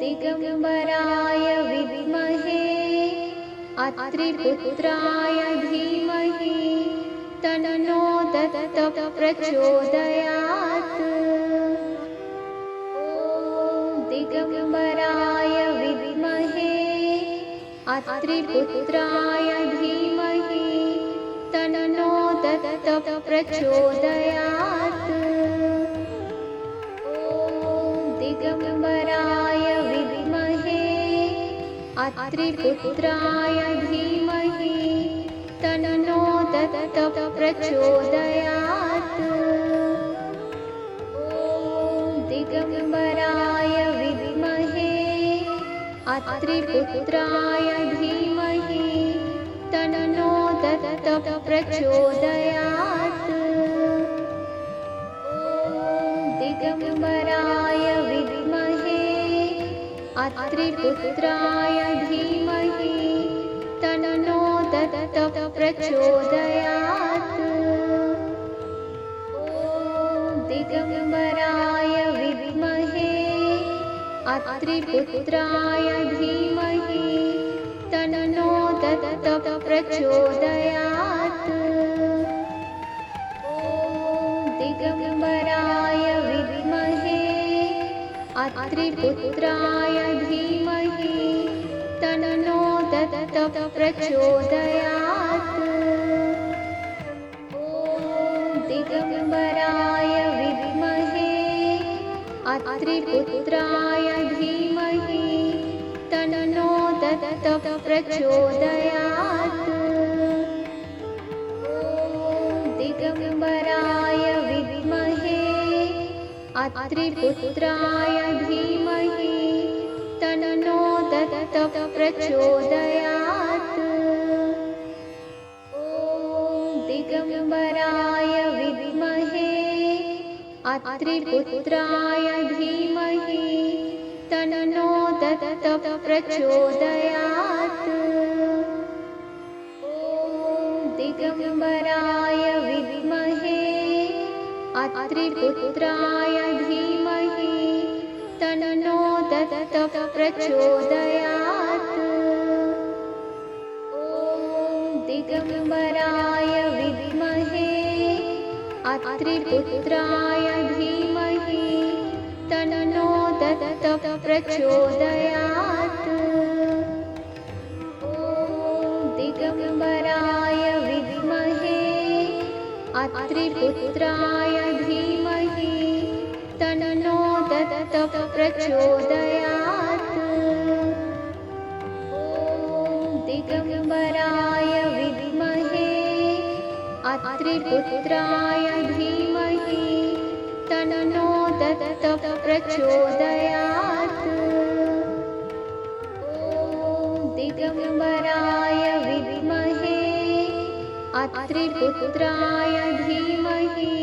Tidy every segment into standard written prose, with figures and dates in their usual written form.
दिगम्बराय विद्महे अत्रिपुत्राय धीमहि तन्नो दत्तः प्रचोदयात्। ॐ दिगम्बराय विद्महे अत्रिपुत्राय धीमहि तन्नो दत्तः प्रचोदयात्। ॐ दिगम्बराय विद्महे अत्रिपुत्राय धीमहि तन्नो दत्तः प्रचोदयात्। ॐ दिगम्बराय विद्महे अत्रिपुत्राय धीमहि तन्नो दत्तः प्रचोदयात्। ॐ दिगम्बराय विद्महे अत्रिपुत्राय धीमहि तन्नो दत्तः प्रचोदयात्। ॐ दिगम्बराय विद्महे अत्रिपुत्राय धीमहि तन्नो दत्तः प्रचोदयात्। ॐ दिगम्बराय विद्महे अत्रिपुत्राय धीमहि तन्नो दत्तः प्रचोदयात्। ॐ दिगम्बराय विद्महे अत्रिपुत्राय धीमहि तन्नो दत्तः प्रचोदयात्। ॐ दिगम्बराय विद्महे अत्रिपुत्राय धीमहि तन्नो दत्तः प्रचोदयात्। ॐ दिगम्बराय विद्महे अत्रिपुत्राय धीमहि तन्नो दत्तः प्रचोदयात्। ॐ दिगम्बराय विद्महे अत्रिपुत्राय धीमहि तन्नो दत्तः प्रचोदयात्। ॐ दिगम्बराय विद्महे अत्रिपुत्राय धीमहि तन्नो दत्तः प्रचोदयात्। ॐ दिगम्बराय विद्महे अत्रिपुत्राय धीमहि तन्नो दत्तः प्रचोदयात्। ॐ दिगम्बराय विद्महे अत्रिपुत्राय धीमहि तन्नो दत्तः प्रचोदयात्। ॐ दिगम्बराय विद्महे अत्रिपुत्राय धीमहि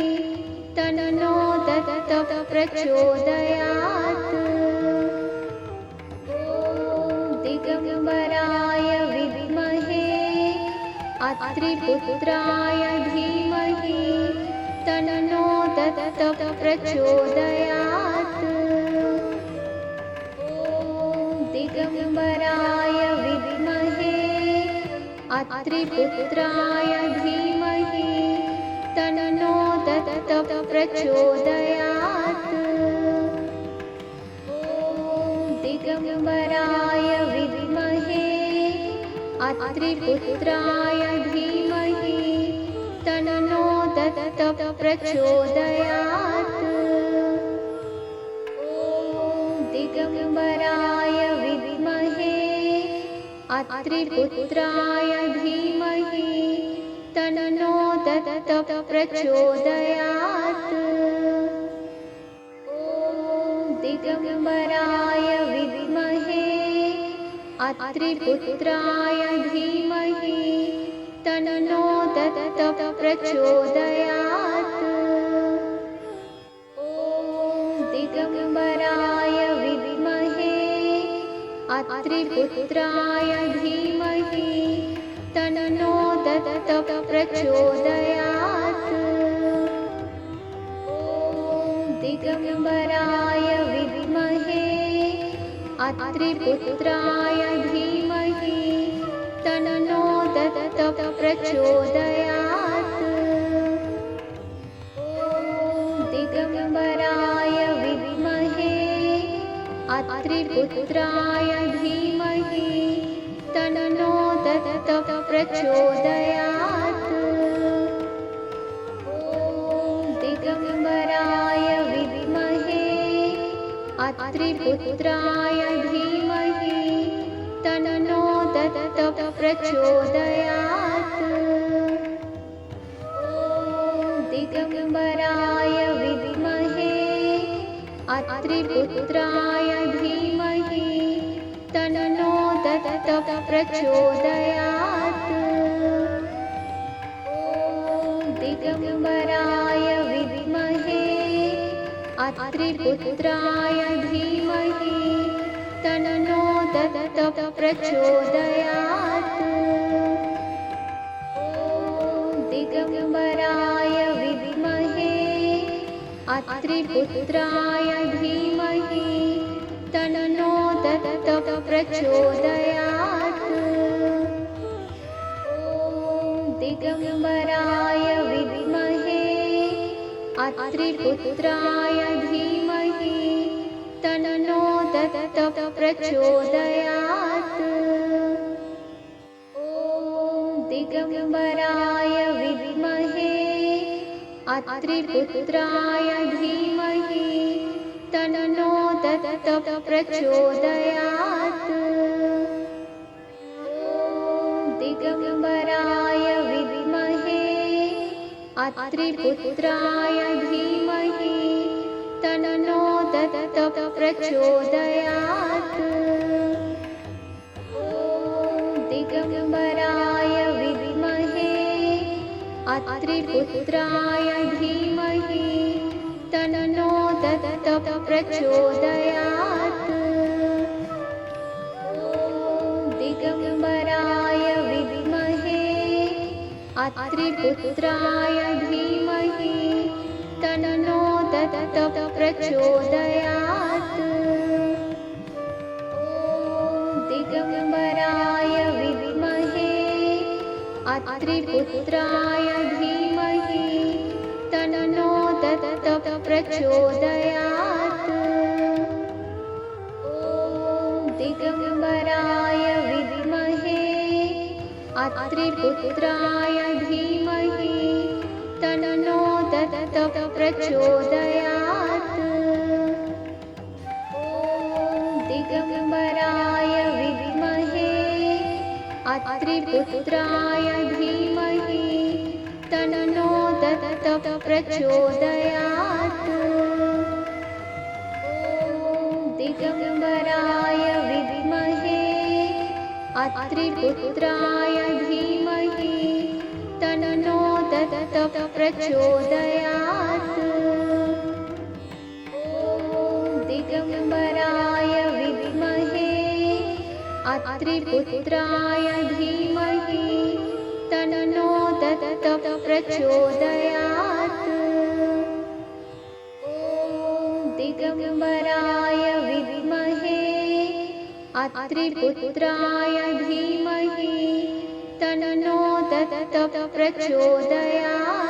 तन्नो दत्तः प्रचोदयात्। ॐ दिगम्बराय विद्महे अत्रिपुत्राय धीमहि तन्नो दत्तः प्रचोदयात्। ॐ दिगम्बराय विद्महे अत्रिपुत्राय धीमहि तन्नो दत्तः प्रचोदयात्। ॐ दिगम्बराय विद्महे अत्रिपुत्राय धीमहि तन्नो दत्तः प्रचोदयात्। ॐ दिगम्बराय विद्महे अत्रिपुत्राय धीमहि तन्नो दत्तः प्रचोदयात्। ॐ दिगम्बराय विद्महे अत्रिपुत्राय धीमहि तन्नो दत्तः प्रचोदयात्। ॐ दिगम्बराय विद्महे अत्रिपुत्राय धीमहि तन्नो दत्तः प्रचोदयात्। ॐ दिगम्बराय विद्महे अत्रिपुत्राय धीमहि तन्नो दत्तः प्रचोदयात्। ॐ दिगम्बराय विद्महे अत्रिपुत्राय धीमहि तन्नो दत्तः प्रचोदयात्। ॐ दिगम्बराय विद्महे अत्रिपुत्राय धीमहि तन्नो दत्तः प्रचोदयात्। ॐ दिगम्बराय विद्महे अत्रिपुत्राय धीमहि तन्नो दत्तः प्रचोदयात्। ॐ दिगम्बराय विद्महे अत्रिपुत्राय धीमहि तन्नो दत्तः प्रचोदयात्। ॐ दिगम्बराय विद्महे अत्रिपुत्राय धीमहि तन्नो दत्तः प्रचोदयात्। ॐ दिगम्बराय विद्महे अत्रिपुत्राय धीमहि तन्नो दत्तः प्रचोदयात्। ॐ दिगम्बराय विद्महे अत्रिपुत्राय धीमहि तन्नो दत्तः प्रचोदयात्। ॐ दिगम्बराय विद्महे अत्रिपुत्राय धीमहि तन्नो दत्तः प्रचोदयात्। ॐ दिगम्बराय विद्महे अत्रिपुत्राय धीमहि तन्नो दत्तः प्रचोदयात्। ॐ दिगम्बराय विद्महे अत्रिपुत्राय धीमहि तन्नो दत्तः प्रचोदयात्। ॐ दिगम्बराय विद्महे अत्रिपुत्राय धीमहि तन्नो दत्तः प्रचोदयात्। ॐ दिगम्बराय विद्महे अत्रिपुत्राय धीमहि तन्नो दत्तः प्रचोदयात्। ॐ दिगम्बराय विद्महे अत्रिपुत्राय धीमहि तन्नो दत्तः प्रचोदयात्। ॐ दिगम्बराय विद्महे अत्रिपुत्राय धीमहि तन्नो दत्तः प्रचोदयात्। ॐ दिगम्बराय विद्महे अत्रिपुत्राय धीमहि तन्नो दत्तः प्रचोदयात्। ॐ दिगम्बराय विद्महे अत्रिपुत्राय धीमहि तन्नो दत्तः प्रचोदयात्।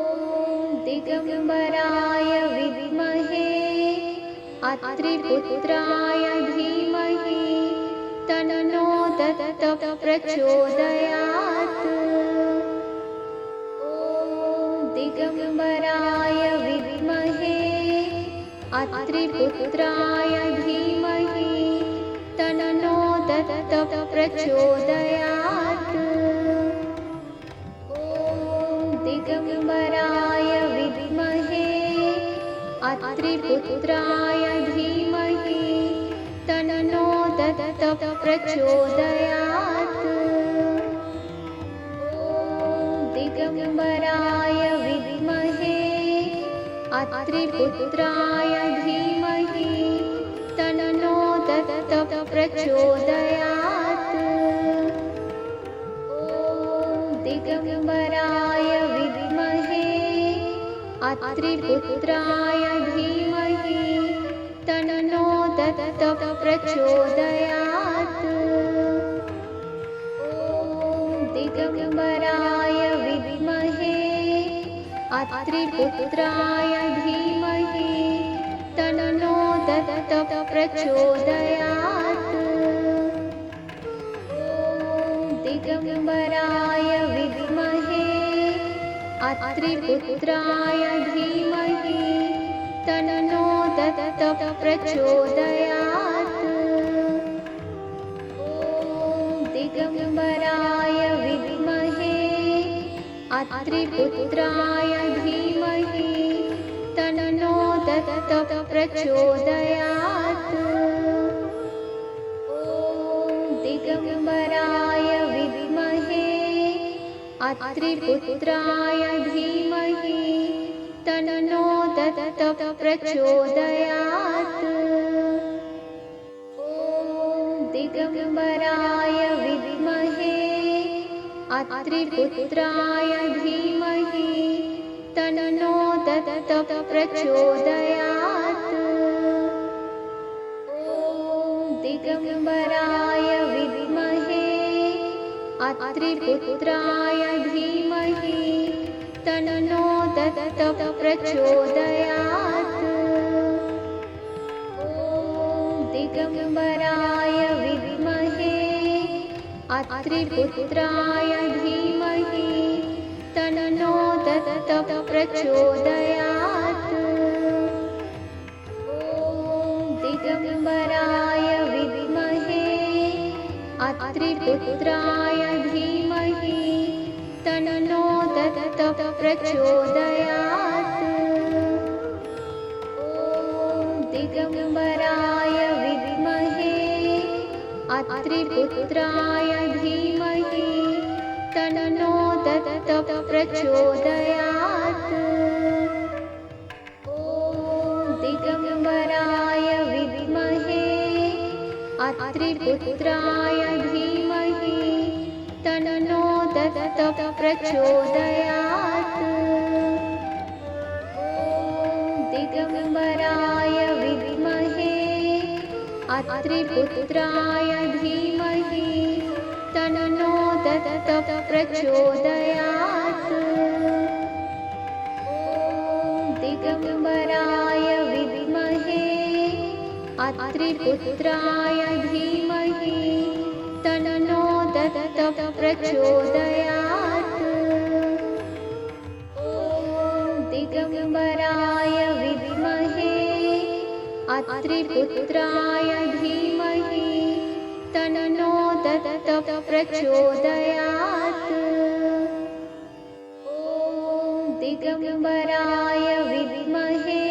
ॐ दिगम्बराय विद्महे अत्रिपुत्राय धीमहि तन्नो दत्तः प्रचोदयात्। ॐ दिगम्बराय विद्महे अत्रिपुत्राय धीमहि तन्नो दत्तः प्रचोदयात्। ॐ दिगम्बराय विद्महे अत्रिपुत्राय धीमहि तन्नो दत्तः प्रचोदयात्। ॐ दिगम्बराय विद्महे अत्रिपुत्राय धीमहि तन्नो दत्तः प्रचोदयात्। ॐ दिगम्बराय विद्महे अत्रिपुत्राय धीमहि तन्नो दत्तः प्रचोदयात्। ॐ दिगम्बराय विद्महे अत्रिपुत्राय धीमहि तन्नो दत्तः प्रचोदयात्। ॐ दिगम्बराय विद्महे अत्रिपुत्राय धीमहि तन्नो दत्तः प्रचोदयात्। ॐ दिगम्बराय विद्महे अत्रिपुत्राय धीमहि तन्नो दत्तः प्रचोदयात्। ॐ दिगम्बराय विद्महे अत्रिपुत्राय धीमहि तन्नो दत्तः प्रचोदयात्। ॐ दिगम्बराय विद्महे अत्रिपुत्राय धीमहि तन्नो दत्तः प्रचोदयात्। ॐ दिगम्बराय विद्महे अत्रिपुत्राय धीमहि तन्नो दत्तः प्रचोदयात्। ॐ दिगम्बराय विद्महे अत्रिपुत्राय धीमहि तन्नो दत्तः प्रचोदयात्। ॐ दिगम्बराय विद्महे अत्रिपुत्राय धीमहि तन्नो दत्तः प्रचोदयात्। ॐ दिगम्बराय विद्महे अत्रिपुत्राय धीमहि तन्नो दत्तः प्रचोदयात्। ॐ दिगम्बराय विद्महे अत्रिपुत्राय धीमहि तन्नो दत्तः प्रचोदयात्। ॐ दिगम्बराय विद्महे अत्रिपुत्राय धीमहि तन्नो दत्तः प्रचोदयात्। ॐ दिगम्बराय विद्महे अत्रिपुत्राय धीमहि तन्नो दत्तः प्रचोदयात्। ॐ दिगम्बराय विद्महे अत्रिपुत्राय धीमहि तन्नो दत्तः प्रचोदयात्। ॐ दिगम्बराय विद्महे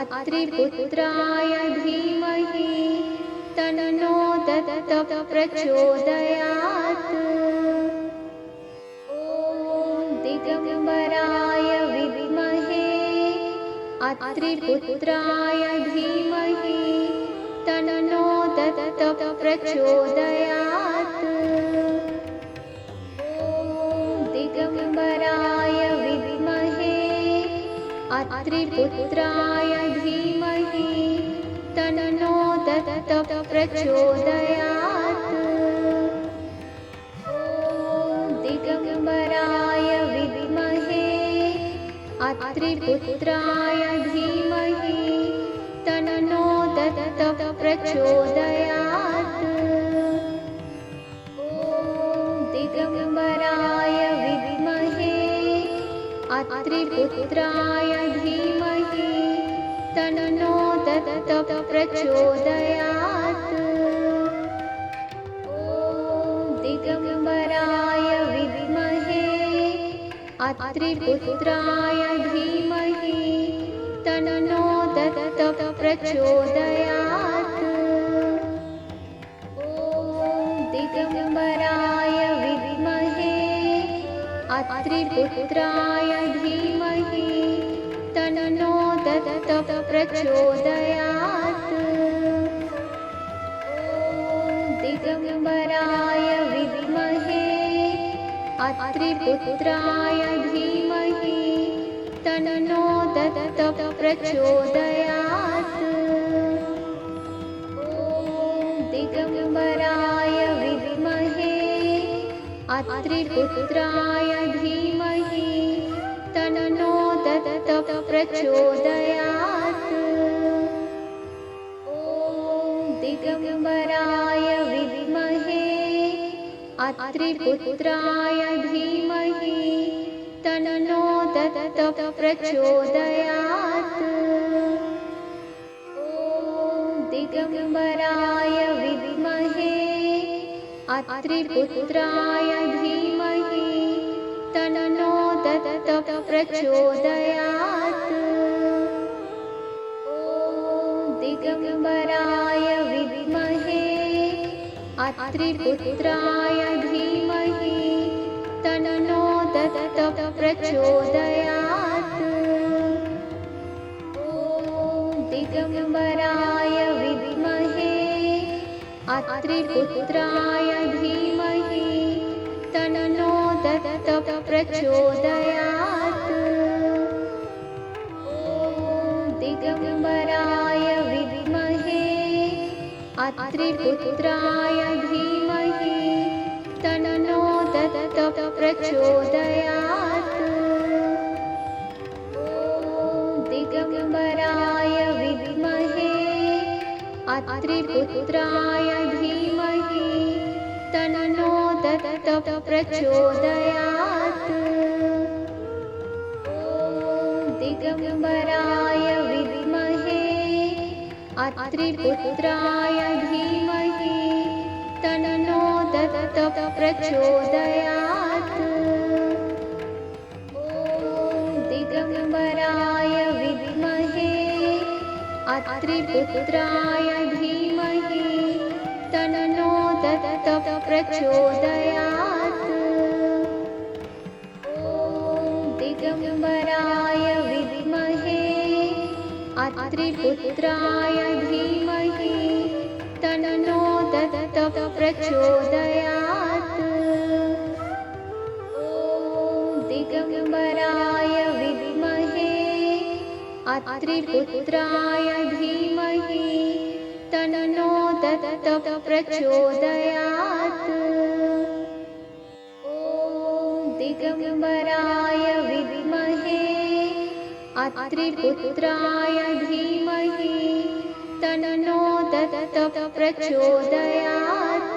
अत्रिपुत्राय धीमहि तन्नो दत्तः प्रचोदयात्। ॐ दिगम्बराय विद्महे अत्रिपुत्राय धीमहि तन्नो दत्तः प्रचोदयात्। ॐ दिगम्बराय विद्महे अत्रिपुत्राय धीमहि तन्नो दत्तः प्रचोदयात्। ॐ दिगम्बराय विद्महे अत्रिपुत्राय धीमहि तन्नो दत्तः प्रचोदयात्। ॐ दिगम्बराय विद्महे अत्रिपुत्राय धीमहि तन्नो दत्तः प्रचोदयात्। ॐ दिगम्बराय विद्महे अत्रिपुत्राय धीमहि तन्नो दत्तः प्रचोदयात्। ॐ दिगम्बराय विद्महे अत्रिपुत्राय धीमहि तन्नो दत्तः प्रचोदयात्। ॐ दिगम्बराय विद्महे अत्रिपुत्राय धीमहि तन्नो दत्तः प्रचोदयात्। अत्रिपुत्राय धीमहि तन्नो दत्तः प्रचोदयात्। ॐ दिगम्बराय विद्महे अत्रिपुत्राय धीमहि तन्नो दत्तः प्रचोदयात्। ॐ दिगम्बराय विद्महे अत्रिपुत्राय धीमहि तन्नो दत्तः प्रचोदयात्। ॐ दिगम्बराय विद्महे अत्रिपुत्राय धीमहि तन्नो दत्तः प्रचोदयात्। ॐ दिगम्बराय विद्महे अत्रिपुत्राय धीमहि तन्नो दत्तः प्रचोदयात्। ॐ दिगम्बराय विद्महे अत्रिपुत्राय धीमहि तन्नो दत्तः प्रचोदयात्। ॐ दिगम्बराय विद्महे अत्रिपुत्राय धीमहि तन्नो दत्तः प्रचोदयात्। ॐ दिगम्बराय विद्महे अत्रिपुत्राय धीमहि तन्नो दत्तः प्रचोदयात्। ॐ दिगम्बराय विद्महे अत्रिपुत्राय धीमहि तन्नो दत्तः प्रचोदयात्। ॐ दिगम्बराय विद्महे अत्रिपुत्राय धीमहि तन्नो दत्तः प्रचोदयात्। ॐ दिगम्बराय विद्महे अत्रिपुत्राय धीमहि तन्नो दत्तः प्रचोदयात्। ॐ दिगम्बराय विद्महे अत्रिपुत्राय धीमहि तन्नो दत्तः प्रचोदयात्।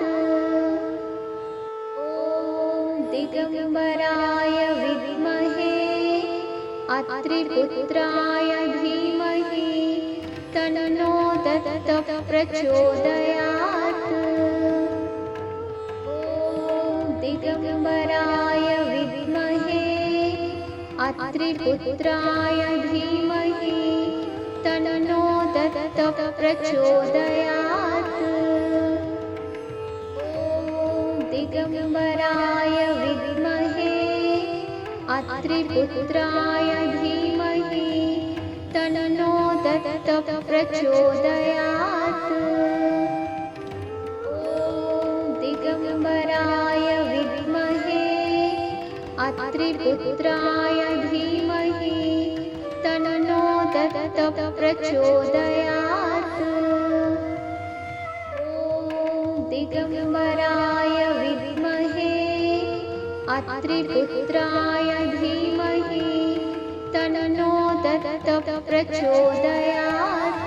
ॐ दिगम्बराय विद्महे अत्रिपुत्राय धीमहि तन्नो दत्तः प्रचोदयात्। ॐ दिगम्बराय विद्महे अत्रिपुत्राय धीमहि तन्नो दत्तः प्रचोदयात्। ॐ दिगम्बराय विद्महे अत्रिपुत्राय धीमहि तन्नो दत्तः प्रचोदयात्। ॐ दिगम्बराय विद्महे अत्रिपुत्राय धीमहि तन्नो दत्तः प्रचोदयात्। ॐ दिगम्बराय विद्महे अत्रिपुत्राय धीमहि तन्नो दत्तः प्रचोदयात्।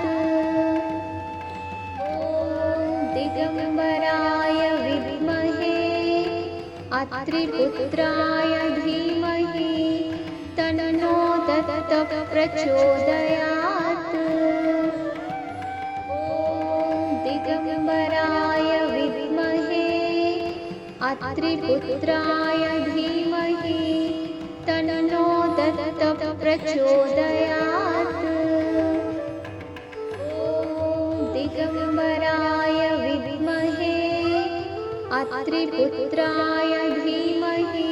ॐ दिगम्बराय विद्महे अत्रिपुत्राय धीमहि तन्नो दत्तः प्रचोदयात्। ॐ दिगम्बराय विद्महे अत्रिपुत्राय धीमहि तन्नो दत्तः प्रचोदयात्। ॐ दिगम्बराय विद्महे अत्रिपुत्राय धीमहि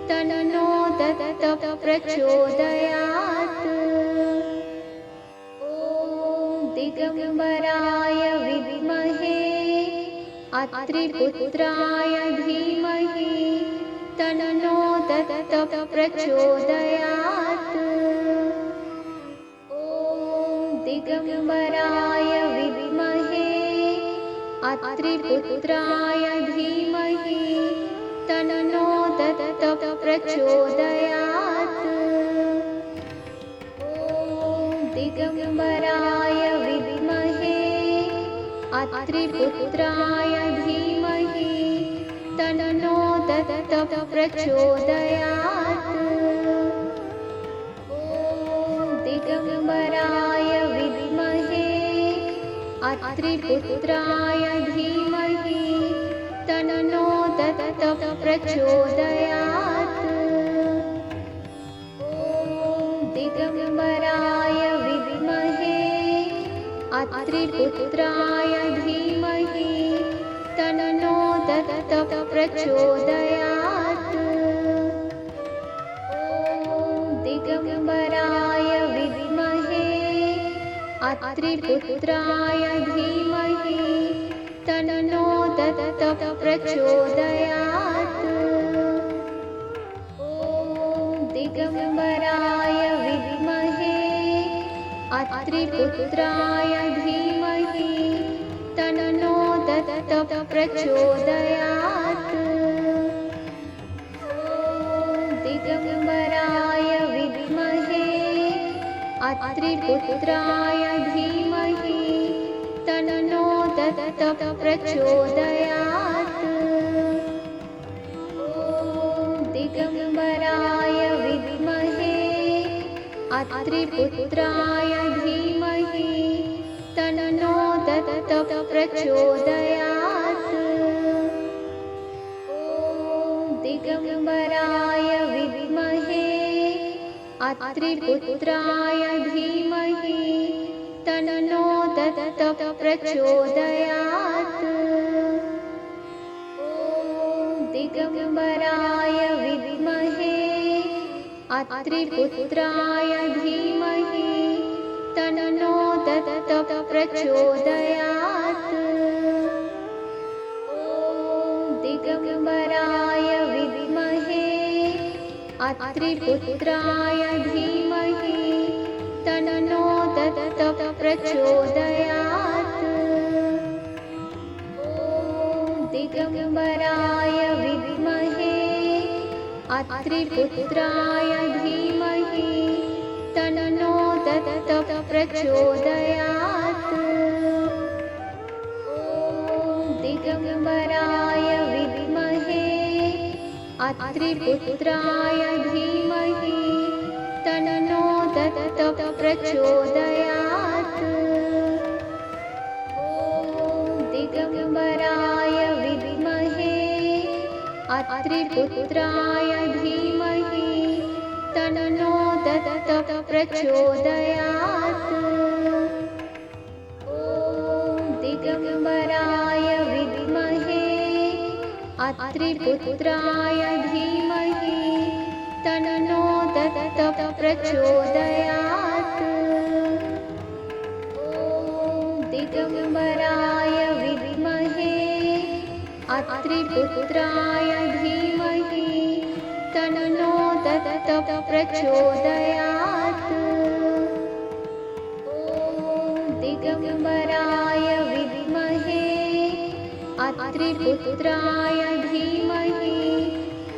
तन्नो दत्तः प्रचोदयात्। ॐ दिगम्बराय विद्महे अत्रिपुत्राय धीमहि तन्नो दत्तः प्रचोदयात्। ॐ दिगम्बराय विद्महे अत्रिपुत्राय धीमहि तन्नो दत्तः प्रचोदयात्। ॐ दिगम्बराय विद्महे अत्रिपुत्राय धीमहि तन्नो दत्तः प्रचोदयात्। ॐ दिगम्बराय विद्महे अत्रिपुत्राय धीमहि तन्नो दत्तः प्रचोदयात्। ॐ दिगम्बराय विद्महे अत्रिपुत्राय धीमहि तन्नो दत्तः प्रचोदयात्। ॐ दिगम्बराय विद्महे अत्रिपुत्राय धीमहि तन्नो दत्तः प्रचोदयात्। ॐ दिगम्बराय विद्महे अत्रिपुत्राय धीमहि तन्नो दत्तः प्रचोदयात्। ॐ दिगम्बराय विद्महे अत्रिपुत्राय धीमहि तन्नो दत्तः प्रचोदयात्। ॐ दिगम्बराय विद्महे अत्रिपुत्राय धीमहि तन्नो दत्तः प्रचोदयात्। ॐ दिगम्बराय विद्महे अत्रिपुत्राय धीमहि तन्नो दत्तः प्रचोदयात्। ॐ दिगम्बराय विद्महे अत्रिपुत्राय धीमहि तन्नो दत्तः प्रचोदयात्। ॐ दिगम्बराय विद्महे अत्रिपुत्राय धीमहि तन्नो दत्तः प्रचोदयात्। ॐ दिगम्बराय विद्महे अत्रिपुत्राय धीमहि तन्नो दत्तः प्रचोदयात्। ॐ दिगम्बराय विद्महे अत्रिपुत्राय धीमहि तन्नो दत्तः प्रचोदयात्। ॐ दिगम्बराय विद्महे अत्रिपुत्राय धीमहि तन्नो दत्तः प्रचोदयात्। ॐ दिगम्बराय विद्महे अत्रिपुत्राय धीमहि तन्नो दत्तः प्रचोदयात्। ॐ दिगम्बराय विद्महे अत्रिपुत्राय धीमहि तन्नो दत्तः प्रचोदयात्। ॐ दिगम्बराय विद्महे अत्रिपुत्राय धीमहि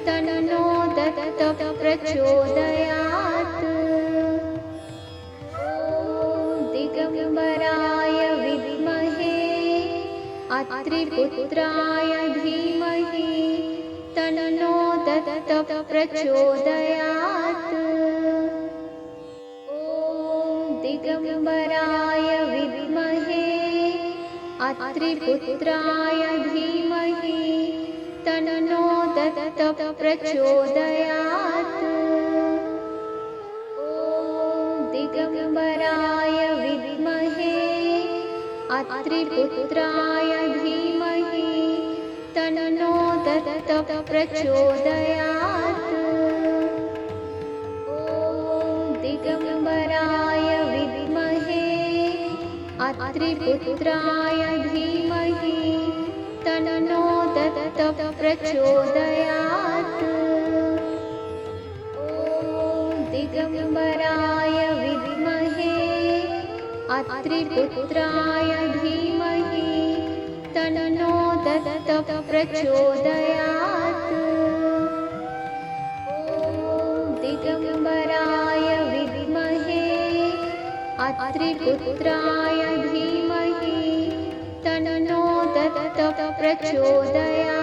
तन्नो दत्तः प्रचोदयात्। ॐ दिगम्बराय विद्महे अत्रिपुत्राय धीमहि तन्नो दत्तः प्रचोदयात्। ॐ दिगम्बराय विद्महे अत्रिपुत्राय धीमहि तन्नो दत्तः प्रचोदयात्। ॐ दिगम्बराय विद्महे अत्रिपुत्राय धीमहि तन्नो दत्तः प्रचोदयात्। ॐ दिगम्बराय विद्महे अत्रिपुत्राय धीमहि तन्नो दत्तः प्रचोदयात्। ॐ दिगम्बराय विद्महे अत्रिपुत्राय धीमहि तन्नो दत्तः प्रचोदयात्। अत्रिपुत्राय धीमहि तन्नो दत्तः प्रचोदयात्।